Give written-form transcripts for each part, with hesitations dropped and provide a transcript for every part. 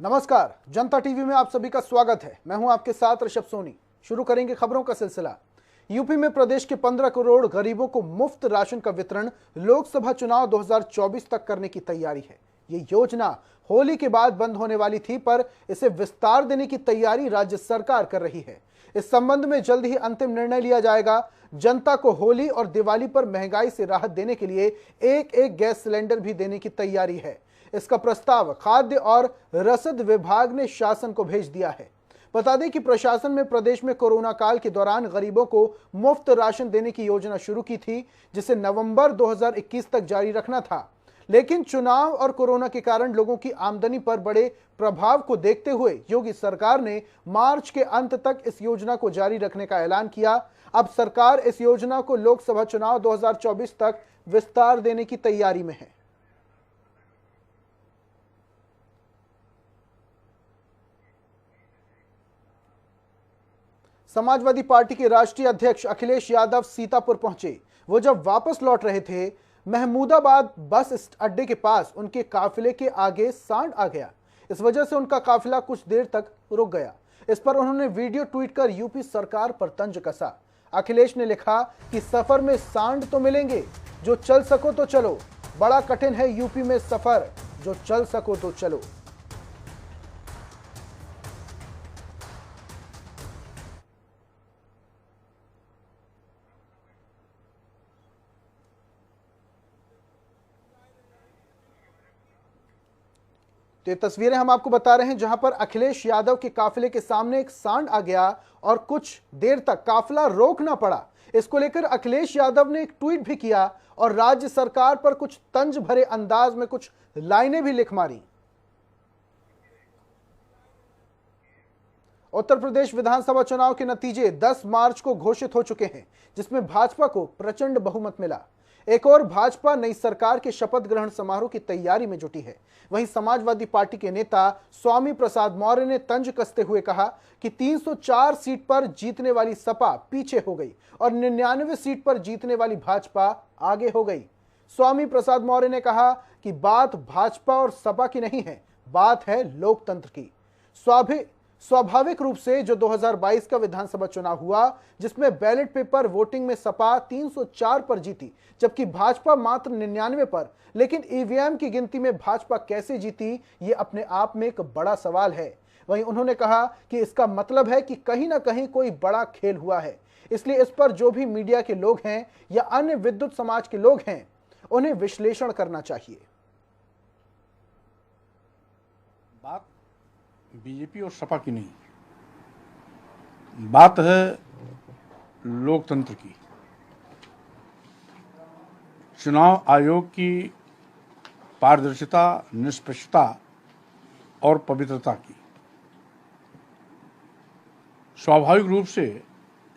नमस्कार, जनता टीवी में आप सभी का स्वागत है। मैं हूं आपके साथ ऋषभ सोनी। शुरू करेंगे खबरों का सिलसिला। यूपी में प्रदेश के 15 करोड़ गरीबों को मुफ्त राशन का वितरण लोकसभा चुनाव 2024 तक करने की तैयारी है। ये योजना होली के बाद बंद होने वाली थी, पर इसे विस्तार देने की तैयारी राज्य सरकार कर रही है। इस संबंध में जल्द ही अंतिम निर्णय लिया जाएगा। जनता को होली और दिवाली पर महंगाई से राहत देने के लिए एक एक गैस सिलेंडर भी देने की तैयारी है। इसका प्रस्ताव खाद्य और रसद विभाग ने शासन को भेज दिया है। बता दें कि प्रशासन में प्रदेश में कोरोना काल के दौरान गरीबों को मुफ्त राशन देने की योजना शुरू की थी, जिसे नवंबर 2021 तक जारी रखना था। लेकिन चुनाव और कोरोना के कारण लोगों की आमदनी पर बड़े प्रभाव को देखते हुए योगी सरकार ने मार्च के अंत तक इस योजना को जारी रखने का ऐलान किया। अब सरकार इस योजना को लोकसभा चुनाव 2024 तक विस्तार देने की तैयारी में है। समाजवादी पार्टी के राष्ट्रीय अध्यक्ष अखिलेश यादव सीतापुर पहुंचे। वो जब वापस लौट रहे थे, महमूदाबाद बस अड्डे के पास उनके काफिले के आगे सांड आ गया। इस वजह से उनका काफिला कुछ देर तक रुक गया। इस पर उन्होंने वीडियो ट्वीट कर यूपी सरकार पर तंज कसा। अखिलेश ने लिखा कि सफर में सांड तो मिलेंगे, जो चल सको तो चलो। बड़ा कठिन है यूपी में सफर, जो चल सको तो चलो। तो ये तस्वीरें हम आपको बता रहे हैं, जहां पर अखिलेश यादव के काफिले के सामने एक सांड आ गया और कुछ देर तक काफिला रोकना पड़ा। इसको लेकर अखिलेश यादव ने एक ट्वीट भी किया और राज्य सरकार पर कुछ तंज भरे अंदाज में कुछ लाइनें भी लिख मारी। उत्तर प्रदेश विधानसभा चुनाव के नतीजे 10 मार्च को घोषित हो चुके हैं, जिसमें भाजपा को प्रचंड बहुमत मिला। एक और भाजपा नई सरकार के शपथ ग्रहण समारोह की तैयारी में जुटी है। वहीं समाजवादी पार्टी के नेता स्वामी प्रसाद मौर्य ने तंज कसते हुए कहा कि 304 सीट पर जीतने वाली सपा पीछे हो गई और 99 सीट पर जीतने वाली भाजपा आगे हो गई। स्वामी प्रसाद मौर्य ने कहा कि बात भाजपा और सपा की नहीं है, बात है लोकतंत्र की। स्वाभाविक रूप से जो 2022 का विधानसभा चुनाव हुआ, जिसमें बैलेट पेपर वोटिंग में सपा 304 पर जीती, जबकि भाजपा मात्र 99 पर, लेकिन ईवीएम की गिनती में भाजपा कैसे जीती, ये अपने आप में एक बड़ा सवाल है। वहीं उन्होंने कहा कि इसका मतलब है कि कहीं ना कहीं कोई बड़ा खेल हुआ है। इसलिए इस पर जो भी मीडिया के लोग हैं या अन्य विद्युत समाज के लोग हैं, उन्हें विश्लेषण करना चाहिए। बात बीजेपी और सपा की नहीं, बात है लोकतंत्र की, चुनाव आयोग की पारदर्शिता, निष्पक्षता और पवित्रता की। स्वाभाविक रूप से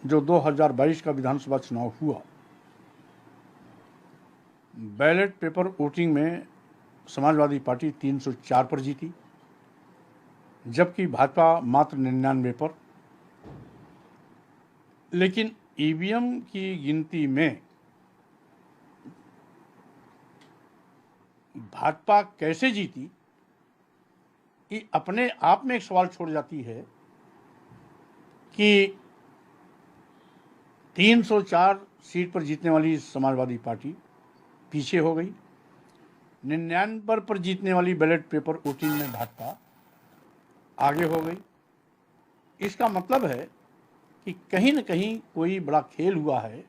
जो 2022 का विधानसभा चुनाव हुआ, बैलेट पेपर वोटिंग में समाजवादी पार्टी 304 पर जीती, जबकि भाजपा मात्र 99 पर। लेकिन ईवीएम की गिनती में भाजपा कैसे जीती, ये अपने आप में एक सवाल छोड़ जाती है कि 304 सीट पर जीतने वाली समाजवादी पार्टी पीछे हो गई, 99 पर जीतने वाली बैलेट पेपर वोटिंग में भाजपा आगे हो गई। इसका मतलब है कि कहीं न कहीं कोई बड़ा खेल हुआ है।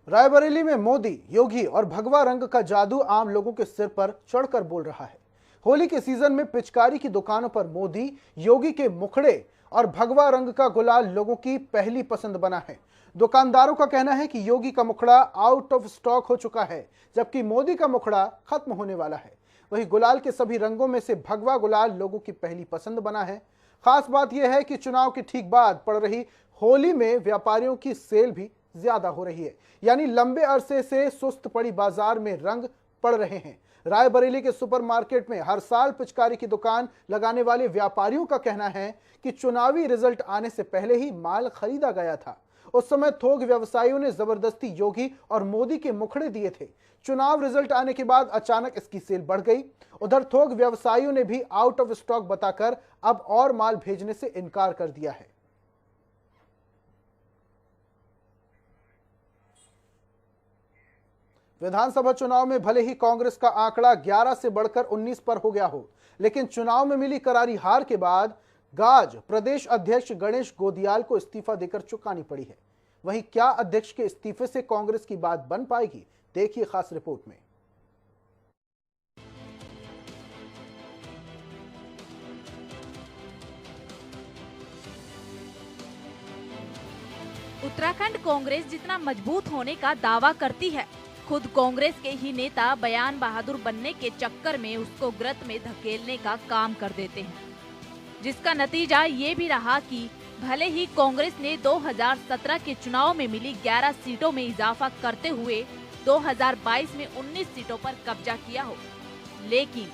रायबरेली में मोदी, योगी और भगवा रंग का जादू आम लोगों के सिर पर चढ़कर बोल रहा है। होली के सीजन में पिचकारी की दुकानों पर मोदी, योगी के मुखड़े और भगवा रंग का गुलाल लोगों की पहली पसंद बना है। दुकानदारों का कहना है कि योगी का मुखड़ा आउट ऑफ स्टॉक हो चुका है, जबकि मोदी का मुखड़ा खत्म होने वाला है। वही गुलाल के सभी रंगों में से भगवा गुलाल लोगों की पहली पसंद बना है। खास बात यह है कि चुनाव के ठीक बाद पड़ रही होली में व्यापारियों की सेल भी ज्यादा हो रही है, यानी लंबे अरसे से सुस्त पड़ी बाजार में रंग पड़ रहे हैं। रायबरेली के सुपरमार्केट में हर साल पिचकारी की दुकान लगाने वाले व्यापारियों का कहना है कि चुनावी रिजल्ट आने से पहले ही माल खरीदा गया था। उस समय थोक व्यवसायियों ने जबरदस्ती योगी और मोदी के मुखड़े दिए थे। चुनाव रिजल्ट आने के बाद अचानक इसकी सेल बढ़ गई। उधर थोक व्यवसायियों ने भी आउट ऑफ स्टॉक बताकर अब और माल भेजने से इनकार कर दिया है। विधानसभा चुनाव में भले ही कांग्रेस का आंकड़ा 11 से बढ़कर 19 पर हो गया हो, लेकिन चुनाव में मिली करारी हार के बाद गाज प्रदेश अध्यक्ष गणेश गोदियाल को इस्तीफा देकर चुकानी पड़ी है। वहीं क्या अध्यक्ष के इस्तीफे से कांग्रेस की बात बन पाएगी, देखिए खास रिपोर्ट में। उत्तराखंड कांग्रेस जितना मजबूत होने का दावा करती है, खुद कांग्रेस के ही नेता बयान बहादुर बनने के चक्कर में उसको ग्रत में धकेलने का काम कर देते हैं, जिसका नतीजा ये भी रहा कि भले ही कांग्रेस ने 2017 के चुनाव में मिली 11 सीटों में इजाफा करते हुए 2022 में 19 सीटों पर कब्जा किया हो, लेकिन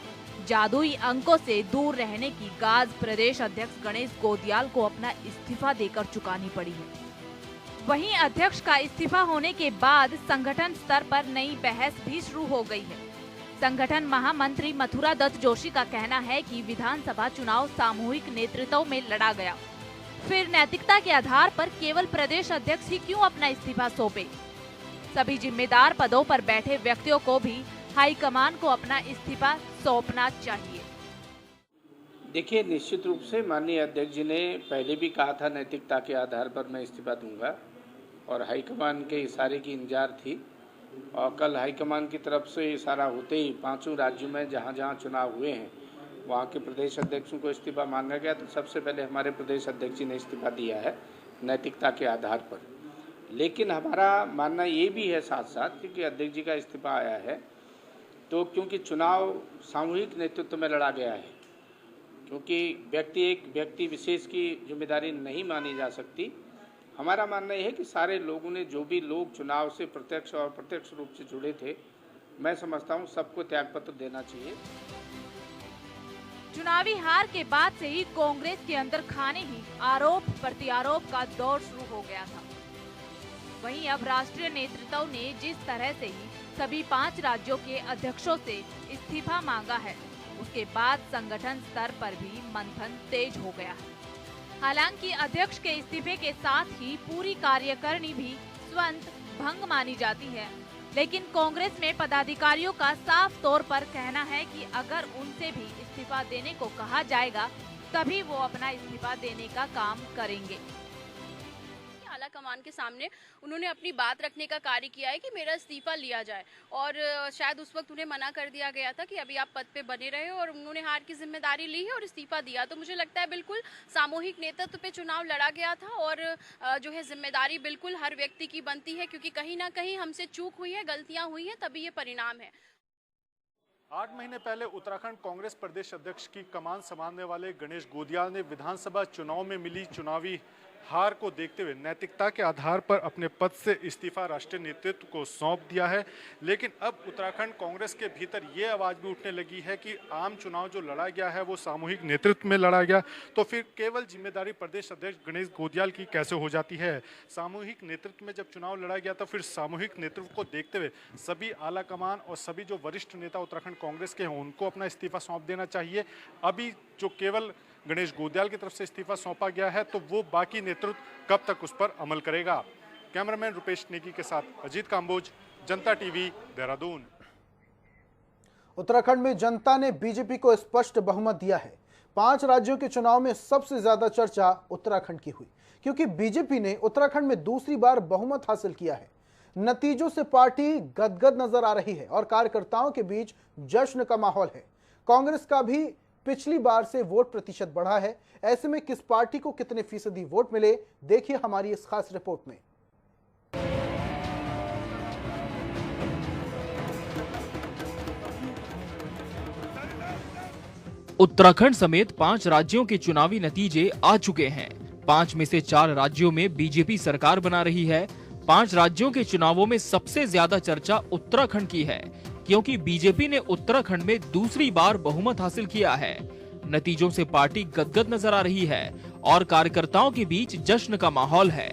जादुई अंकों से दूर रहने की गाज प्रदेश अध्यक्ष गणेश गोदियाल को अपना इस्तीफा देकर चुकानी पड़ी है। वहीं अध्यक्ष का इस्तीफा होने के बाद संगठन स्तर पर नई बहस भी शुरू हो गई है। संगठन महामंत्री मथुरा दत्त जोशी का कहना है कि विधानसभा चुनाव सामूहिक नेतृत्व में लड़ा गया, फिर नैतिकता के आधार पर केवल प्रदेश अध्यक्ष ही क्यों अपना इस्तीफा सौंपे? सभी जिम्मेदार पदों पर बैठे व्यक्तियों को भी हाईकमान को अपना इस्तीफा सौंपना चाहिए। देखिए, निश्चित रूप से माननीय अध्यक्ष जी ने पहले भी कहा था नैतिकता के आधार पर मैं इस्तीफा दूंगा, और हाईकमान के इशारे की इंतजार थी। और कल हाईकमान की तरफ से इशारा होते ही 5 राज्यों में जहां जहां चुनाव हुए हैं वहां के प्रदेश अध्यक्षों को इस्तीफा मांगा गया, तो सबसे पहले हमारे प्रदेश अध्यक्ष जी ने इस्तीफा दिया है नैतिकता के आधार पर। लेकिन हमारा मानना ये भी है साथ साथ, क्योंकि अध्यक्ष जी का इस्तीफा आया है तो क्योंकि चुनाव सामूहिक नेतृत्व में लड़ा गया है, क्योंकि एक व्यक्ति विशेष की जिम्मेदारी नहीं मानी जा सकती। हमारा मानना यह है कि सारे लोगों ने, जो भी लोग चुनाव से प्रत्यक्ष और अप्रत्यक्ष रूप से जुड़े थे, मैं समझता हूं सबको त्यागपत्र देना चाहिए। चुनावी हार के बाद से ही कांग्रेस के अंदर खाने ही आरोप प्रत्यारोप का दौर शुरू हो गया था। वहीं अब राष्ट्रीय नेतृत्व ने जिस तरह से ही सभी 5 राज्यों के अध्यक्षों से इस्तीफा मांगा है, उसके बाद संगठन स्तर पर भी मंथन तेज हो गया है। हालांकि अध्यक्ष के इस्तीफे के साथ ही पूरी कार्यकारिणी भी स्वयं भंग मानी जाती है, लेकिन कांग्रेस में पदाधिकारियों का साफ तौर पर कहना है कि अगर उनसे भी इस्तीफा देने को कहा जाएगा तभी वो अपना इस्तीफा देने का काम करेंगे। आला कमान के सामने उन्होंने अपनी बात रखने का कार्य किया है कि मेरा इस्तीफा लिया जाए, और शायद उस वक्त उन्हें मना कर दिया गया था कि अभी आप पद पे बने रहे, और उन्होंने हार की जिम्मेदारी ली है और इस्तीफा दिया। तो मुझे लगता है बिल्कुल सामूहिक नेतृत्व पे चुनाव लड़ा गया था, और जो है जिम्मेदारी बिल्कुल हर व्यक्ति की बनती है, क्योंकि कहीं ना कहीं हमसे चूक हुई है, गलतियां हुई हैं, तभी ये परिणाम है। 8 महीने पहले उत्तराखंड कांग्रेस प्रदेश अध्यक्ष की कमान संभालने वाले गणेश गोदियाल ने विधानसभा चुनाव में मिली चुनावी हार को देखते हुए नैतिकता के आधार पर अपने पद से इस्तीफा राष्ट्रीय नेतृत्व को सौंप दिया है। लेकिन अब उत्तराखंड कांग्रेस के भीतर ये आवाज़ भी उठने लगी है कि आम चुनाव जो लड़ा गया है वो सामूहिक नेतृत्व में लड़ा गया, तो फिर केवल जिम्मेदारी प्रदेश अध्यक्ष गणेश गोदियाल की कैसे हो जाती है? सामूहिक नेतृत्व में जब चुनाव लड़ा गया तो फिर सामूहिक नेतृत्व को देखते हुए सभी आला कमान और सभी जो वरिष्ठ नेता उत्तराखंड कांग्रेस के हैं उनको अपना इस्तीफा सौंप देना चाहिए। अभी जो केवल गणेश गोदियाल की तरफ से इस्तीफा सौंपा गया है, तो वो बाकी नेतृत्व कब तक उस पर अमल करेगा? कैमरामैन रुपेश नेगी के साथ अजीत काम्बोज, जनता टीवी, देहरादून। उत्तराखंड में जनता ने बीजेपी को स्पष्ट बहुमत दिया है। 5 राज्यों के चुनाव में सबसे ज्यादा चर्चा उत्तराखंड की हुई, क्योंकि बीजेपी ने उत्तराखंड में दूसरी बार बहुमत हासिल किया है। नतीजों से पार्टी गदगद नजर आ रही है और कार्यकर्ताओं के बीच जश्न का माहौल है। कांग्रेस का भी पिछली बार से वोट प्रतिशत बढ़ा है। ऐसे में किस पार्टी को कितने फीसदी वोट मिले, देखिए हमारी इस खास रिपोर्ट में। उत्तराखंड समेत 5 राज्यों के चुनावी नतीजे आ चुके हैं। 5 में से 4 राज्यों में बीजेपी सरकार बना रही है। 5 राज्यों के चुनावों में सबसे ज्यादा चर्चा उत्तराखंड की है, क्योंकि बीजेपी ने उत्तराखंड में दूसरी बार बहुमत हासिल किया है। नतीजों से पार्टी गदगद नजर आ रही है और कार्यकर्ताओं के बीच जश्न का माहौल है।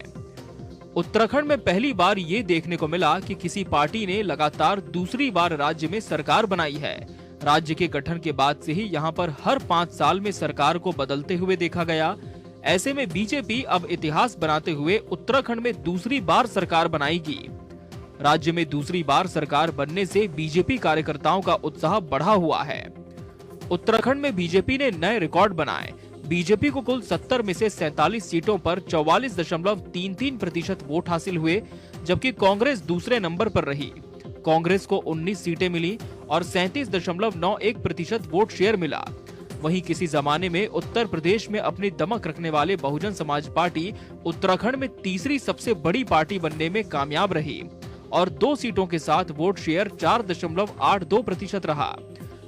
उत्तराखंड में पहली बार ये देखने को मिला कि किसी पार्टी ने लगातार दूसरी बार राज्य में सरकार बनाई है। राज्य के गठन के बाद से ही यहाँ पर हर 5 साल में सरकार को बदलते हुए देखा गया। ऐसे में बीजेपी अब इतिहास बनाते हुए उत्तराखंड में दूसरी बार सरकार बनाएगी। राज्य में दूसरी बार सरकार बनने से बीजेपी कार्यकर्ताओं का उत्साह बढ़ा हुआ है। उत्तराखंड में बीजेपी ने नए रिकॉर्ड बनाए। बीजेपी को कुल 70 में से 47 सीटों पर 44.33% वोट हासिल हुए, जबकि कांग्रेस दूसरे नंबर पर रही। कांग्रेस को 19 सीटें मिली और 37.91% वोट शेयर मिला। वहीं किसी जमाने में उत्तर प्रदेश में अपनी दमक रखने वाले बहुजन समाज पार्टी उत्तराखंड में तीसरी सबसे बड़ी पार्टी बनने में कामयाब रही और 2 सीटों के साथ वोट शेयर 4.82% रहा।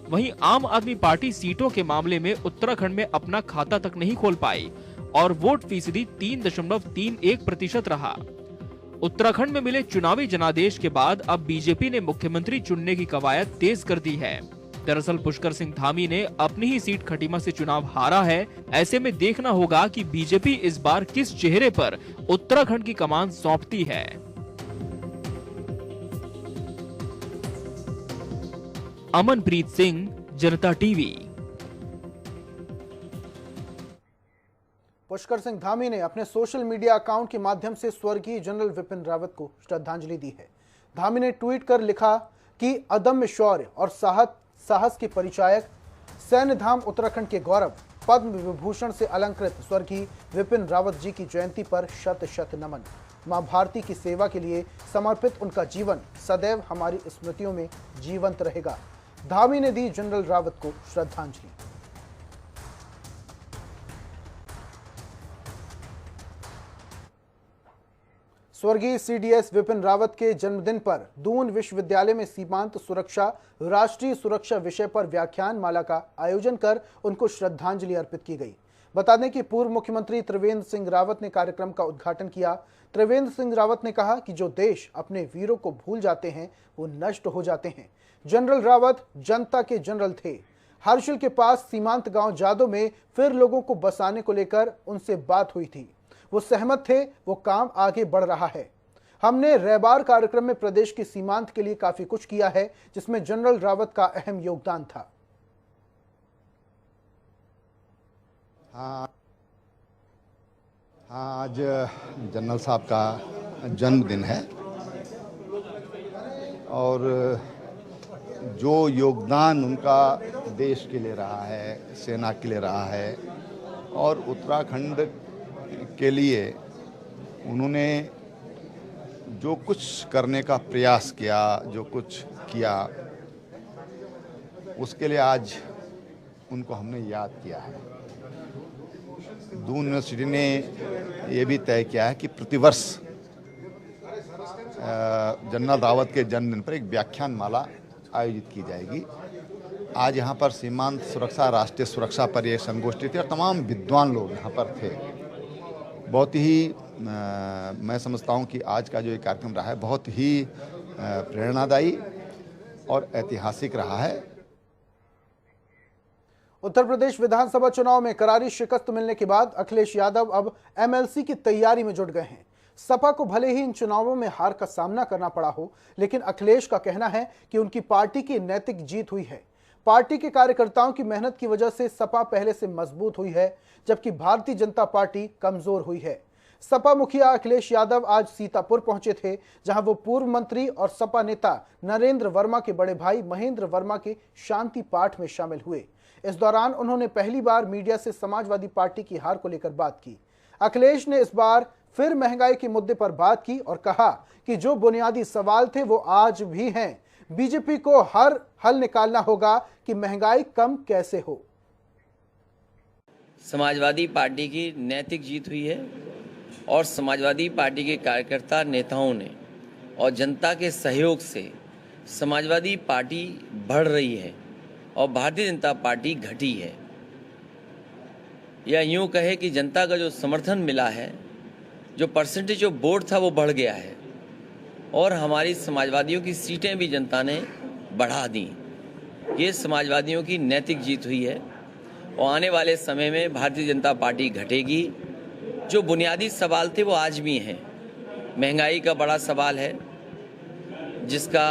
वहीं आम आदमी पार्टी सीटों के मामले में उत्तराखंड में अपना खाता तक नहीं खोल पाई और वोट फीसदी 3.31% रहा। उत्तराखंड में मिले चुनावी जनादेश के बाद अब बीजेपी ने मुख्यमंत्री चुनने की कवायद तेज कर दी है। दरअसल पुष्कर सिंह धामी ने अपनी ही सीट खटीमा से चुनाव हारा है। ऐसे में देखना होगा कि बीजेपी इस बार किस चेहरे पर उत्तराखंड की कमान सौंपती है। अमनप्रीत सिंह, जनता टीवी। पुष्कर सिंह धामी ने अपने सोशल मीडिया अकाउंट के माध्यम से स्वर्गीय जनरल विपिन रावत को श्रद्धांजलि दी है। धामी ने ट्वीट कर लिखा कि अदम्य शौर्य और साहस के परिचायक, सैन्य धाम उत्तराखंड के गौरव, पद्म विभूषण से अलंकृत स्वर्गीय विपिन रावत जी की जयंती पर शत शत नमन। मां भारती की सेवा के लिए समर्पित उनका जीवन सदैव हमारी स्मृतियों में जीवंत रहेगा। धामी ने दी जनरल रावत को श्रद्धांजलि। स्वर्गीय सीडीएस विपिन रावत के जन्मदिन पर दून विश्वविद्यालय में सीमांत सुरक्षा, राष्ट्रीय सुरक्षा विषय पर व्याख्यान माला का आयोजन कर उनको श्रद्धांजलि अर्पित की गई। बता दें कि पूर्व मुख्यमंत्री त्रिवेंद्र सिंह रावत ने कार्यक्रम का उद्घाटन किया। त्रिवेंद्र सिंह रावत ने कहा कि जो देश अपने वीरों को भूल जाते हैं वो नष्ट हो जाते हैं। जनरल रावत जनता के जनरल थे। हर्षिल के पास सीमांत गांव जादो में फिर लोगों को बसाने को लेकर उनसे बात हुई थी। वो सहमत थे, वो काम आगे बढ़ रहा है। हमने रैबार कार्यक्रम में प्रदेश के सीमांत के लिए काफी कुछ किया है, जिसमें जनरल रावत का अहम योगदान था। आज जनरल साहब का जन्मदिन है और जो योगदान उनका देश के लिए रहा है, सेना के लिए रहा है और उत्तराखंड के लिए उन्होंने जो कुछ करने का प्रयास किया, जो कुछ किया, उसके लिए आज उनको हमने याद किया है। दून यूनिवर्सिटी ने ये भी तय किया है कि प्रतिवर्ष जनरल रावत के जन्मदिन पर एक व्याख्यान माला आयोजित की जाएगी। आज यहाँ पर सीमांत सुरक्षा, राष्ट्रीय सुरक्षा पर ये संगोष्ठी थी और तमाम विद्वान लोग यहाँ पर थे। बहुत ही मैं समझता हूँ कि आज का जो ये कार्यक्रम रहा है बहुत ही प्रेरणादायी और ऐतिहासिक रहा है। उत्तर प्रदेश विधानसभा चुनाव में करारी शिकस्त मिलने के बाद अखिलेश यादव अब एमएलसी की तैयारी में जुट गए हैं। सपा को भले ही इन चुनावों में हार का सामना करना पड़ा हो, लेकिन अखिलेश का कहना है कि उनकी पार्टी की नैतिक जीत हुई है। पार्टी के कार्यकर्ताओं की मेहनत की वजह से सपा पहले से मजबूत हुई है, जबकि भारतीय जनता पार्टी कमजोर हुई है। सपा मुखिया अखिलेश यादव आज सीतापुर पहुंचे थे, जहां वो पूर्व मंत्री और सपा नेता नरेंद्र वर्मा के बड़े भाई महेंद्र वर्मा के शांति पाठ में शामिल हुए। इस दौरान उन्होंने पहली बार मीडिया से समाजवादी पार्टी की हार को लेकर बात की। अखिलेश ने इस बार फिर महंगाई के मुद्दे पर बात की और कहा कि जो बुनियादी सवाल थे वो आज भी हैं। बीजेपी को हर हल निकालना होगा कि महंगाई कम कैसे हो। समाजवादी पार्टी की नैतिक जीत हुई है और समाजवादी पार्टी के कार्यकर्ता नेताओं ने और जनता के सहयोग से समाजवादी पार्टी बढ़ रही है और भारतीय जनता पार्टी घटी है। या यूं कहे कि जनता का जो समर्थन मिला है, जो परसेंटेज ऑफ वोट था वो बढ़ गया है और हमारी समाजवादियों की सीटें भी जनता ने बढ़ा दी। ये समाजवादियों की नैतिक जीत हुई है और आने वाले समय में भारतीय जनता पार्टी घटेगी। जो बुनियादी सवाल थे वो आज भी हैं महंगाई का बड़ा सवाल है, जिसका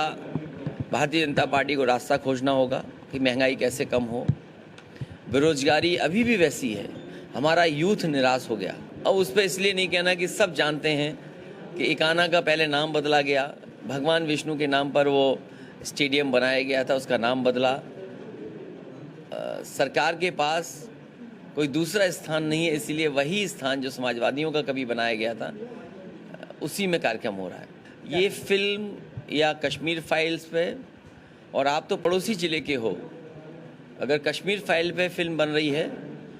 भारतीय जनता पार्टी को रास्ता खोजना होगा कि महंगाई कैसे कम हो। बेरोजगारी अभी भी वैसी है, हमारा यूथ निराश हो गया। अब उस पर इसलिए नहीं कहना कि सब जानते हैं कि इकाना का पहले नाम बदला गया, भगवान विष्णु के नाम पर वो स्टेडियम बनाया गया था, उसका नाम बदला। सरकार के पास कोई दूसरा स्थान नहीं है, इसीलिए वही स्थान जो समाजवादियों का कभी बनाया गया था उसी में कार्यक्रम हो रहा है। ये फिल्म या कश्मीर फाइल्स पे, और आप तो पड़ोसी जिले के हो, अगर कश्मीर फाइल पे फिल्म बन रही है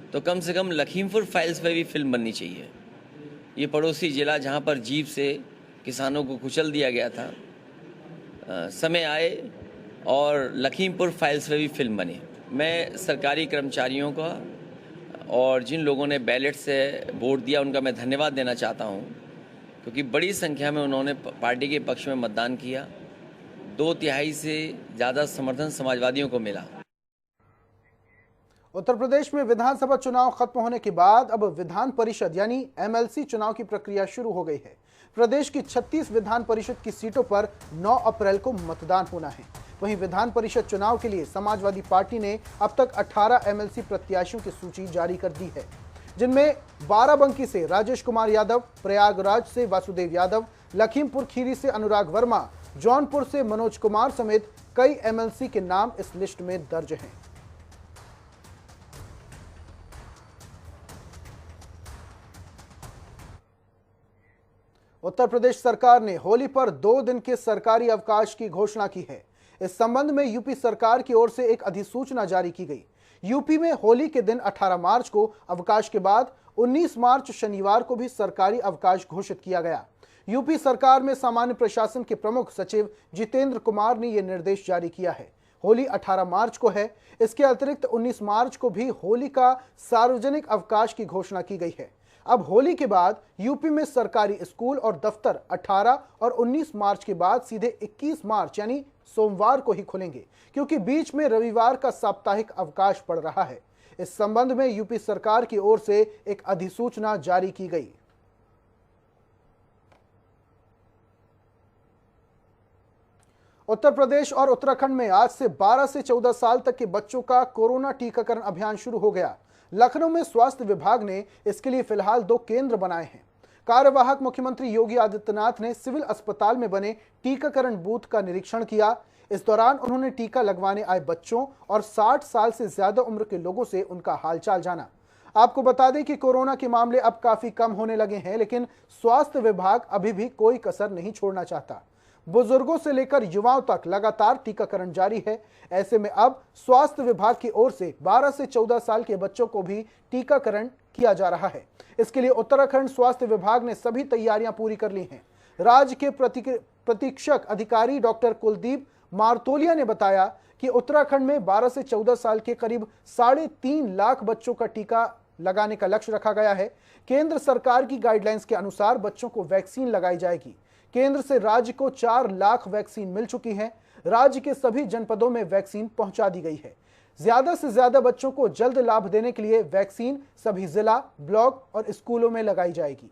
तो कम से कम लखीमपुर फाइल्स पे भी फिल्म बननी चाहिए। ये पड़ोसी जिला जहाँ पर जीप से किसानों को कुचल दिया गया था, समय आए और लखीमपुर फाइल्स पे भी फिल्म बनी। मैं सरकारी कर्मचारियों का और जिन लोगों ने बैलेट से वोट दिया उनका मैं धन्यवाद देना चाहता हूं, क्योंकि बड़ी संख्या में उन्होंने पार्टी के पक्ष में मतदान किया। 2/3 से ज़्यादा समर्थन समाजवादियों को मिला। उत्तर प्रदेश में विधानसभा चुनाव खत्म होने के बाद अब विधान परिषद यानी एमएलसी चुनाव की प्रक्रिया शुरू हो गई है। प्रदेश की 36 विधान परिषद की सीटों पर 9 अप्रैल को मतदान होना है। वहीं विधान परिषद चुनाव के लिए समाजवादी पार्टी ने अब तक 18 एमएलसी प्रत्याशियों की सूची जारी कर दी है, जिनमें बाराबंकी से राजेश कुमार यादव, प्रयागराज से वासुदेव यादव, लखीमपुर खीरी से अनुराग वर्मा, जौनपुर से मनोज कुमार समेत कई एमएलसी के नाम इस लिस्ट में दर्ज हैं। उत्तर प्रदेश सरकार ने होली पर 2 दिन के सरकारी अवकाश की घोषणा की है। इस संबंध में यूपी सरकार की ओर से एक अधिसूचना जारी की गई। यूपी में होली के दिन 18 मार्च को अवकाश के बाद 19 मार्च शनिवार को भी सरकारी अवकाश घोषित किया गया। यूपी सरकार में सामान्य प्रशासन के प्रमुख सचिव जितेंद्र कुमार ने यह निर्देश जारी किया है। होली 18 मार्च को है। इसके अतिरिक्त 19 मार्च को भी होली का सार्वजनिक अवकाश की घोषणा की गई है। अब होली के बाद यूपी में सरकारी स्कूल और दफ्तर 18 और 19 मार्च के बाद सीधे 21 मार्च यानी सोमवार को ही खुलेंगे, क्योंकि बीच में रविवार का साप्ताहिक अवकाश पड़ रहा है। इस संबंध में यूपी सरकार की ओर से एक अधिसूचना जारी की गई। उत्तर प्रदेश और उत्तराखंड में आज से 12 से 14 साल तक के बच्चों का कोरोना टीकाकरण अभियान शुरू हो गया। लखनऊ में स्वास्थ्य विभाग ने इसके लिए फिलहाल 2 केंद्र बनाए हैं। कार्यवाहक मुख्यमंत्री योगी आदित्यनाथ ने सिविल अस्पताल में बने टीकाकरण बूथ का निरीक्षण किया। इस दौरान उन्होंने टीका लगवाने आए बच्चों और 60 साल से ज्यादा उम्र के लोगों से उनका हालचाल जाना। आपको बता दें कि कोरोना के मामले अब काफी कम होने लगे हैं, लेकिन स्वास्थ्य विभाग अभी भी कोई कसर नहीं छोड़ना चाहता। बुजुर्गों से लेकर युवाओं तक लगातार टीकाकरण जारी है। ऐसे में अब स्वास्थ्य विभाग की ओर से 12 से 14 साल के बच्चों को भी टीकाकरण किया जा रहा है। इसके लिए उत्तराखंड स्वास्थ्य विभाग ने सभी तैयारियां पूरी कर ली हैं। राज्य के प्रतीक्षक अधिकारी डॉक्टर कुलदीप मारतोलिया ने बताया कि उत्तराखंड में 12 से 14 साल के करीब 3.5 लाख बच्चों का टीका लगाने का लक्ष्य रखा गया है। केंद्र सरकार की गाइडलाइंस के अनुसार बच्चों को वैक्सीन लगाई जाएगी। केंद्र से राज्य को 4 लाख वैक्सीन मिल चुकी है। राज्य के सभी जनपदों में वैक्सीन पहुंचा दी गई है। ज्यादा से ज्यादा बच्चों को जल्द लाभ देने के लिए वैक्सीन सभी जिला, ब्लॉक और स्कूलों में लगाई जाएगी।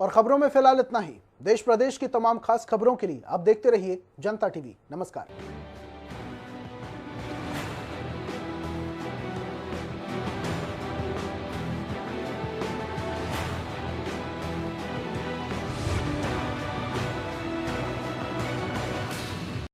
और खबरों में फिलहाल इतना ही। देश प्रदेश की तमाम खास खबरों के लिए आप देखते रहिए जनता टीवी। नमस्कार।